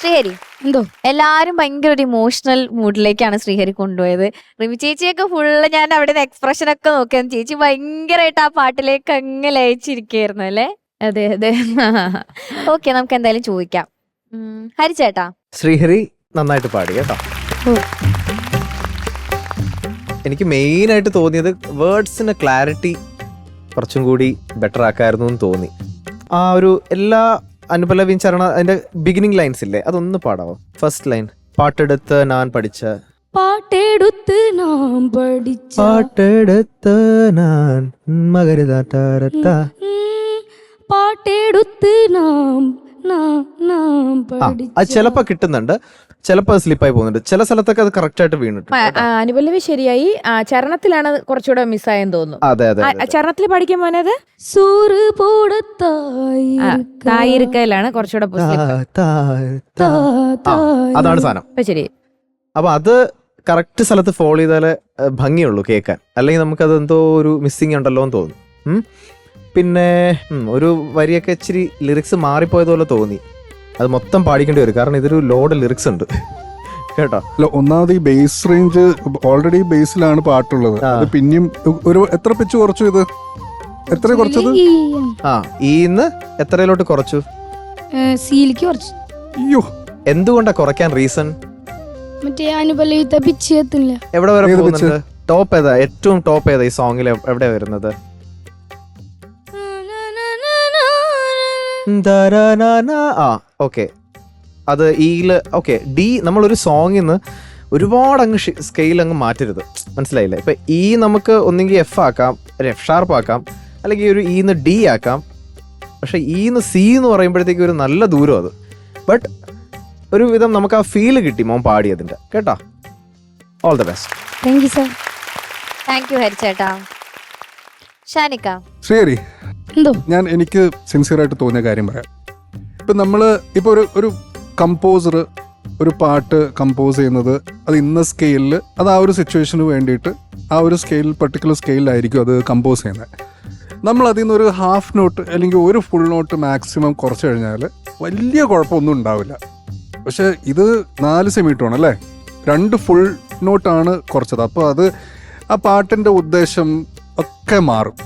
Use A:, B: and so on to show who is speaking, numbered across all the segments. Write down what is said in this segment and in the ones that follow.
A: ശ്രീഹരി,
B: എന്തോ
A: എല്ലാരും ഭയങ്കര ഒരു ഇമോഷണൽ മൂഡിലേക്കാണ് ശ്രീഹരി കൊണ്ടുപോയത്. റിമി ചേച്ചിയൊക്കെ ഫുള്ള് ഞാൻ അവിടെ നിന്ന് എക്സ്പ്രഷൻ ഒക്കെ നോക്കിയായിരുന്നു. ചേച്ചി ഭയങ്കരമായിട്ട് ആ പാട്ടിലേക്ക് അങ്ങ് ലയിച്ചിരിക്കുകയായിരുന്നു അല്ലേ?
B: അതെ അതെ.
A: ഓക്കെ, നമുക്ക് എന്തായാലും ചോദിക്കാം. ഹരിച്ചേട്ടാ,
C: ശ്രീഹരി നന്നായിട്ട് പാടി കേട്ടോ. എനിക്ക് മെയിൻ ആയിട്ട് തോന്നിയത് വേർഡ്സിന് ക്ലാരിറ്റി കുറച്ചും കൂടി ബെറ്റർ ആക്കായിരുന്നു എന്ന് തോന്നി. ആ ഒരു എല്ലാ അനുപല്ലവിയും ചരണ അതിന്റെ ബിഗിനിങ് ലൈൻസ് ഇല്ലേ, അതൊന്ന് പാടാവോ? ഫസ്റ്റ് ലൈൻ, പാട്ടെടുത്ത് ഞാൻ പഠിച്ച
B: പാട്ടെടുത്ത് നാം പഠിച്ച
C: പാട്ടെടുത്ത് ഞാൻ മകരുതാട്ടാരത്ത.
B: പാട്ടെടുത്ത് നാം
C: അത് ചിലപ്പോ കിട്ടുന്നുണ്ട്, ചിലപ്പോ സ്ലിപ്പായി പോകുന്നുണ്ട്. ചില സ്ഥലത്തൊക്കെ അത് കറക്റ്റ് ആയിട്ട് വീണിട്ടുണ്ട്.
D: അനുപല്ലവി ശരിയായി. ചരണത്തിലാണ് കുറച്ചുകൂടെ മിസ്സായെന്ന് തോന്നുന്നു.
C: അതെ അതെ.
D: ചരണത്തിൽ പഠിക്കാൻ പോനത്
B: സൂറ് പോടത്തായി
D: തായിരിക്കലാണ് കുറച്ചുകൂടെ
C: അതാണ് സാധനം.
D: ശരി.
C: അപ്പൊ അത് കറക്റ്റ് സ്ഥലത്ത് ഫോളോ ചെയ്താലേ ഭംഗിയുള്ളൂ കേൾക്കാൻ. അല്ലെങ്കിൽ നമുക്കത് എന്തോ ഒരു മിസ്സിങ് ഉണ്ടല്ലോ എന്ന് തോന്നും. പിന്നെ ഒരു വരിയൊക്കെ ഇച്ചിരി ലിറിക്സ് മാറിപ്പോയതുപോലെ തോന്നി. അത് മൊത്തം പാടിക്കേണ്ടി വരും, കാരണം ഇതൊരു ലോഡ് ലിറിക്സ് ഉണ്ട് കേട്ടോ.
E: ഒന്നാമത് ഈ ബേസ് റേഞ്ച് ഓൾറെഡി ബേസിലാണ് പാട്ടുള്ളത്. അത് പിന്നെയും ഒരു എത്ര പിച്ച് കുറച്ചു? ഇത് എത്ര കുറച്ചത്?
C: ഈന്ന് എത്രയിലോട്ട് കുറച്ചു?
B: സീലിക്ക് കുറച്ച്.
E: അയ്യോ,
C: എന്തുകൊണ്ടാ കുറയ്ക്കാൻ റീസൺ?
B: മറ്റേ അനുപല്ലവിത്തെ പിച്ച് എത്തുന്നില്ല.
C: എവിടെ വരെ പോകുന്നുണ്ട്? ടോപ്പ് ഏതാ? ഏറ്റവും ടോപ്പ് ഏതാ ഈ സോങ്ങിൽ? എവിടെ വരുന്നത്? ഓക്കെ, അത് ഈല്. Okay, D. നമ്മളൊരു സോങ്ങിൽ നിന്ന് ഒരുപാട് അങ്ങ് സ്കെയിൽ അങ്ങ് മാറ്റരുത്, മനസ്സിലായില്ലേ? ഇപ്പൊ ഈ നമുക്ക് ഒന്നെങ്കിൽ എഫ് ആക്കാം, ഒരു എഫ് ഷാർപ്പ് ആക്കാം, അല്ലെങ്കിൽ ഒരു ഈന്ന് ഡി ആക്കാം. പക്ഷെ ഈന്ന് സി എന്ന് പറയുമ്പോഴത്തേക്ക് ഒരു നല്ല ദൂരം അത്. ബട്ട് ഒരു വിധം നമുക്ക് ആ ഫീല് കിട്ടി മോൻ പാടിയതിന്റെ കേട്ടോ. All the best.
B: Thank you sir.
A: Thank you ഹരിച്ചേട്ടാ. ഷാനിക്ക,
E: ശരി.
B: എന്തോ
E: എനിക്ക് സിൻസിയറായിട്ട് തോന്നിയ കാര്യം പറയാം. ഇപ്പം നമ്മൾ ഇപ്പോൾ ഒരു കമ്പോസർ ഒരു പാട്ട് കമ്പോസ് ചെയ്യുന്നത് അത് ഇന്ന സ്കെയിലിൽ, അത് ആ ഒരു സിറ്റുവേഷന് വേണ്ടിയിട്ട് ആ ഒരു പർട്ടിക്കുലർ സ്കെയിലായിരിക്കും അത് കമ്പോസ് ചെയ്യുന്നത്. നമ്മൾ അതിൽ നിന്ന് ഒരു ഹാഫ് നോട്ട് അല്ലെങ്കിൽ ഒരു ഫുൾ നോട്ട് മാക്സിമം കുറച്ച് കഴിഞ്ഞാൽ വലിയ കുഴപ്പമൊന്നും ഉണ്ടാവില്ല. പക്ഷേ ഇത് 4 സെമിട്ടോൺ അല്ലേ, 2 ഫുൾ നോട്ടാണ് കുറച്ചത്. അപ്പോൾ അത് ആ പാട്ടിൻ്റെ ഉദ്ദേശം ഒക്കെ മാറും,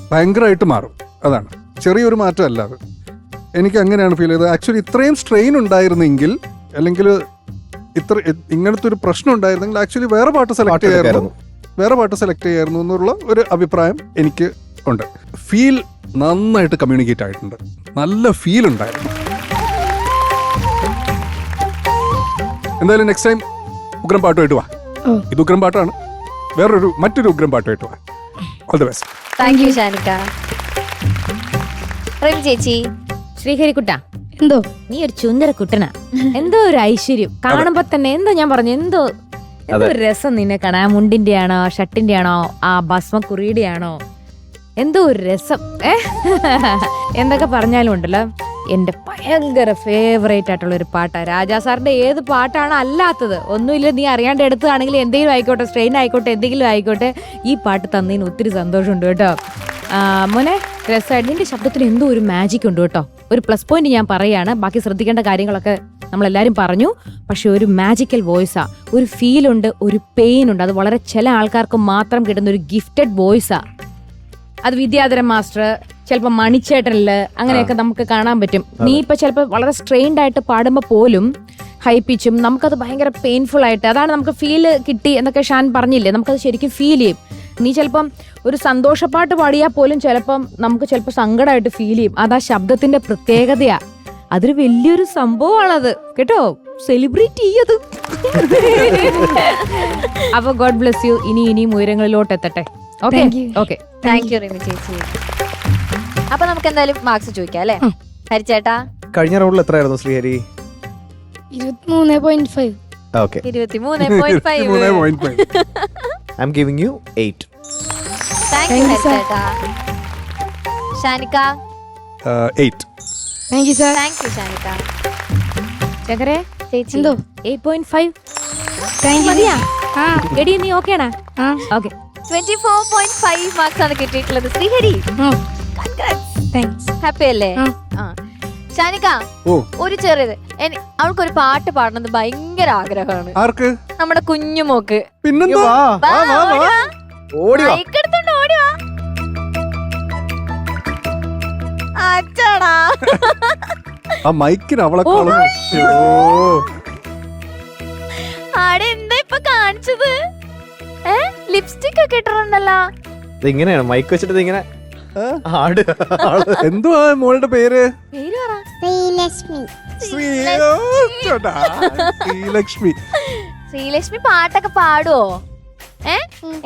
E: ഭയങ്കരമായിട്ട് മാറും. അതാണ്, ചെറിയൊരു മാറ്റമല്ല അത്. എനിക്ക് അങ്ങനെയാണ് ഫീൽ ചെയ്തത്. ആക്ച്വലി ഇത്രയും സ്ട്രെയിൻ ഉണ്ടായിരുന്നെങ്കിൽ, അല്ലെങ്കിൽ ഇങ്ങനത്തെ ഒരു പ്രശ്നം ഉണ്ടായിരുന്നെങ്കിൽ ആക്ച്വലി വേറെ പാട്ട് സെലക്ട് ചെയ്യായിരുന്നു എന്നുള്ള ഒരു അഭിപ്രായം എനിക്ക് ഉണ്ട്. ഫീൽ നന്നായിട്ട് കമ്മ്യൂണിക്കേറ്റ് ആയിട്ടുണ്ട്, നല്ല ഫീൽ ഉണ്ടായിരുന്നു. എന്തായാലും നെക്സ്റ്റ് ടൈം ഉഗ്രം പാട്ടുമായിട്ട് വാ. ഇത് ഉഗ്രം പാട്ടാണ്, മറ്റൊരു ഉഗ്രം പാട്ടുമായിട്ട് വാ. All the best.
A: Thank you Shanikka. Rimi ചേച്ചി,
D: ശ്രീഹരിക്കുട്ട,
B: എന്തോ
D: നീ ഒരു ചുന്ദര കുട്ടനാ. എന്തോ ഒരു ഐശ്വര്യം കാണുമ്പോ തന്നെ. എന്തോ ഞാൻ പറഞ്ഞു, എന്തോ ഒരു രസം നിന്നെ കാണാൻ. മുണ്ടിന്റെ ആണോ ഷർട്ടിന്റെ ആണോ ആ ഭസ്മക്കുറിയുടെ ആണോ, എന്തോ ഒരു രസം. എന്തൊക്കെ പറഞ്ഞാലും ഉണ്ടല്ലോ, എന്റെ ഭയങ്കര ഫേവറേറ്റ് ആയിട്ടുള്ള ഒരു പാട്ടാണ് രാജാ സാറിന്റെ. ഏത് പാട്ടാണ് അല്ലാത്തത്? ഒന്നുമില്ല, നീ അറിയാണ്ട് എടുത്തതാണെങ്കിൽ എന്തെങ്കിലും ആയിക്കോട്ടെ, സ്ട്രെയിൻ ആയിക്കോട്ടെ, എന്തെങ്കിലും ആയിക്കോട്ടെ, ഈ പാട്ട് തന്നതിന് ഒത്തിരി സന്തോഷമുണ്ട് കേട്ടോ. മോനെ, രസമായിട്ട്. നിന്റെ ശബ്ദത്തിന് എന്തോ ഒരു മാജിക് ഉണ്ട് കേട്ടോ. ഒരു പ്ലസ് പോയിന്റ് ഞാൻ പറയുകയാണ്. ബാക്കി ശ്രദ്ധിക്കേണ്ട കാര്യങ്ങളൊക്കെ നമ്മളെല്ലാവരും പറഞ്ഞു. പക്ഷെ ഒരു മാജിക്കൽ വോയിസാ, ഒരു ഫീലുണ്ട്, ഒരു പെയിൻ ഉണ്ട്. അത് വളരെ ചില ആൾക്കാർക്ക് മാത്രം കിട്ടുന്ന ഒരു ഗിഫ്റ്റഡ് വോയിസാ. അത് വിദ്യാധരൻ മാസ്റ്റർ, ചിലപ്പോൾ മണിച്ചേട്ടനില് അങ്ങനെയൊക്കെ നമുക്ക് കാണാൻ പറ്റും. നീ ഇപ്പൊ ചിലപ്പോൾ വളരെ സ്ട്രെയിൻഡ് ആയിട്ട് പാടുമ്പോൾ പോലും ഹൈ പിച്ചും നമുക്കത് ഭയങ്കര പെയിൻഫുൾ ആയിട്ട്, അതാണ് നമുക്ക് ഫീല് കിട്ടി എന്നൊക്കെ ഷാൻ പറഞ്ഞില്ലേ, നമുക്കത് ശരിക്കും ഫീൽ ചെയ്യും. നീ ചിലപ്പം ഒരു സന്തോഷപ്പാട്ട് പാടിയാൽ പോലും നമുക്ക് ചിലപ്പോൾ സങ്കടമായിട്ട് ഫീൽ ചെയ്യും. അതാ ശബ്ദത്തിന്റെ പ്രത്യേകതയാ. അതൊരു വലിയൊരു സംഭവമാണത് കേട്ടോ. സെലിബ്രേറ്റ് ചെയ്യത്. അപ്പൊ ഗോഡ് ബ്ലെസ് യു. ഇനിയും ഉയരങ്ങളിലോട്ട് എത്തട്ടെ. Okay okay.
A: Thank you Rimi ചേച്ചി. അപ്പൊ നമുക്ക് എന്തായാലും മാർക്സ് ചോദിക്കാം അല്ലേ? ഹരിച്ചേട്ടാ,
C: കഴിഞ്ഞ റൗണ്ടിൽ എത്രയായിരുന്നു Srihari?
B: 23.5.
C: Okay,
A: 23.5.
C: I am giving you 8.
A: Thank you ഹരിച്ചേട്ടാ. Shanikka,
E: 8.
B: Thank you sir.
A: Thank you Shanikka.
D: ചക്കരെ
A: ചേച്ചി,
B: എന്തോ
D: 8.5
B: താങ്ക് യു.
D: മതിയാ? എടി നീ ഓക്കെയാണോ? ഓക്കെ.
A: 24.5 മാർക്സ് ആണ് കിട്ടിയിട്ടുള്ളത്. ശ്രീഹരി,
B: താങ്ക്സ്.
A: ഹാപ്പി അല്ലേ? ഷാനിക്ക
E: ഓ
A: ഒരു ചെറിയത് അവൾക്കൊരു പാട്ട് പാടണമെന്ന് ഭയങ്കര ആഗ്രഹമാണ്.
E: ആർക്ക്?
A: നമ്മുടെ കുഞ്ഞുമോക്ക്.
E: പിന്നെന്താ?
C: വാ,
A: വാ,
C: വാ, വാ, വാ. ഓടി വാ.
A: മൈക്ക് എടുത്തോണ്ട് ഓടി വാ. അച്ചടാ.
E: ആ മൈക്കിന് അവളെക്കാളും
A: ആടെ എന്താ ഇപ്പൊ കാണിച്ചത്? ലിപ്സ്റ്റിക് ഒക്കെ ഇട്ടിട്ടുണ്ടല്ലോ.
C: ഇത് ഇങ്ങനെയാണ് മൈക്ക് വെച്ചിട്ട് ഇങ്ങനെ ആട്.
E: എന്തുവാ മോളുടെ പേര്?
A: പേര് പറ.
E: ശ്രീലക്ഷ്മി.
A: ശ്രീലക്ഷ്മി പാട്ടൊക്കെ പാടുവോ?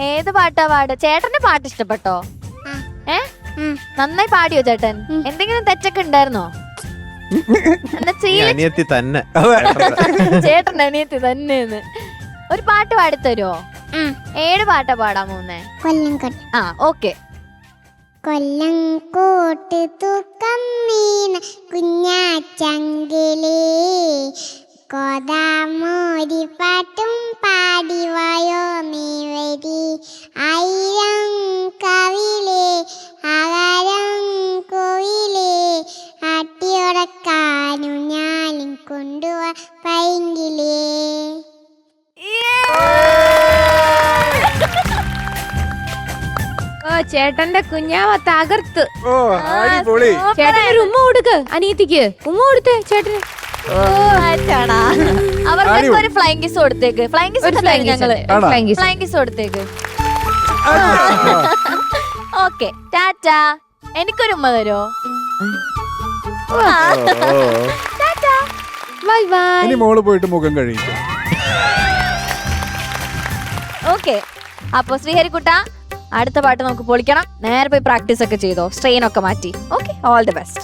A: ഏത് പാട്ടാ പാടുക? ചേട്ടന്റെ പാട്ട് ഇഷ്ടപ്പെട്ടോ? നന്നായി പാടിയോ ചേട്ടൻ? എന്തെങ്കിലും തെറ്റൊക്കെ ഉണ്ടായിരുന്നോ? എന്നാ
C: അനിയത്തി തന്നെ.
A: ചേട്ടൻ അനിയത്തി തന്നെയെന്ന്. ഒരു പാട്ട് പാടിത്തരുവോ? ഏത് പാട്ടാ പാടാൻ പോകുന്നേ? ആ ഓക്കെ.
F: കൊല്ലംകോട്ട് തൂക്കം മീന കുഞ്ഞാച്ചങ്കിലേ കോതാമോരി പാട്ടും പാടിവായോ നീ വരി ആയിരം കവിലേ ആകാരം കോവിലേ ആട്ടിയുടക്കാനും ഞാനും കൊണ്ടുവാ പൈങ്കിലേ.
D: ഓ ചേട്ടന്റെ കുഞ്ഞാവ തകർത്ത്.
E: ഓ അടിപൊളി.
D: ചേട്ടൻ ഒരു ഉമ്മ കൊടുക്ക് അനിയത്തിക്ക്. ഉമ്മ കൊടുത്തേ ചേട്ടന്.
A: അവർക്ക് ഒരു ഫ്ലൈങ് കിസ് കൊടുത്തേക്ക്. ഫ്ലൈങ് കിസ് ഞങ്ങള് ഫ്ലൈങ് കിസ് കൊടുത്തേക്ക്. Okay tata. എനിക്കൊരു ഉമ്മ തരോ? ടാറ്റാ.
D: Bye bye.
E: ഇനി മോള് പോയിട്ട് മുഖം കഴിക്കും.
A: ഓക്കെ അപ്പൊ ശ്രീഹരിക്കുട്ട അടുത്ത പാട്ട് നമുക്ക് പൊളിക്കണം. നേരെ പോയി പ്രാക്ടീസ് ഒക്കെ ചെയ്തോ. സ്ട്രെയിൻ ഒക്കെ മാറ്റി. Okay all the best.